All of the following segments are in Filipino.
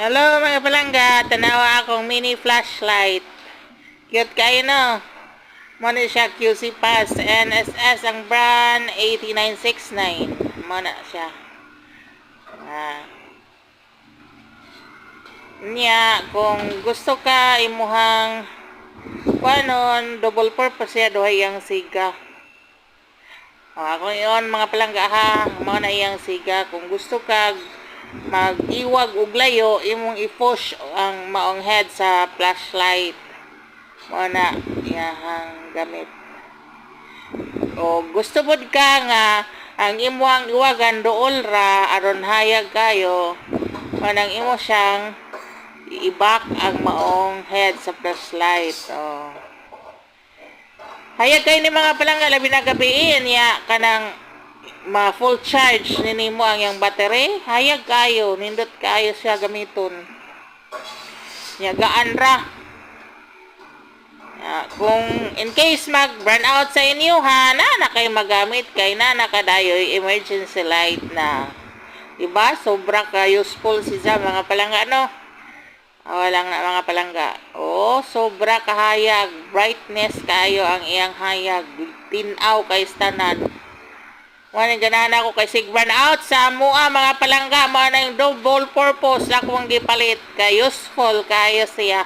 Hello mga palangga, tanawa akong mini flashlight. Cute kayo no? Muna siya QC Pass, NSS ang brand 8969. Muna siya. Niya, kung gusto ka imuhang kwanon, double purpose ya duhay ang siga. Ako yon mga palangga ha, muna iyang siga. Kung gusto ka mag-iwag og layo, imong i-push ang maong head sa flashlight. Muna iyahang gamit. O gusto pod ka nga ang imuhang iwagan dool ra aron hayag kayo, manang imo siyang i-back ang maong head sa flashlight. Hayag kayo ni mga palangga labi na gabiin ya kanang full charge ninimo ang yang battery, hayag kayo, nindot kayo siya gamiton. Gaan ra. Kung in case mag burn out sa inyo ha, na kayo magamit kay na nakadayoy emergency light na. Diba? Sobra ka useful siya mga palangga no? Walang na mga palangga. Sobra kahayag. Brightness kayo ang iyang hayag. Tinaw kay stanan. Wala ganahan ako kay sig burn out sa mua mga palangga. Mga na yung double purpose akong gipalit. Kay useful kayo siya.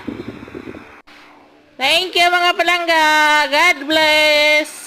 Thank you mga palangga. God bless.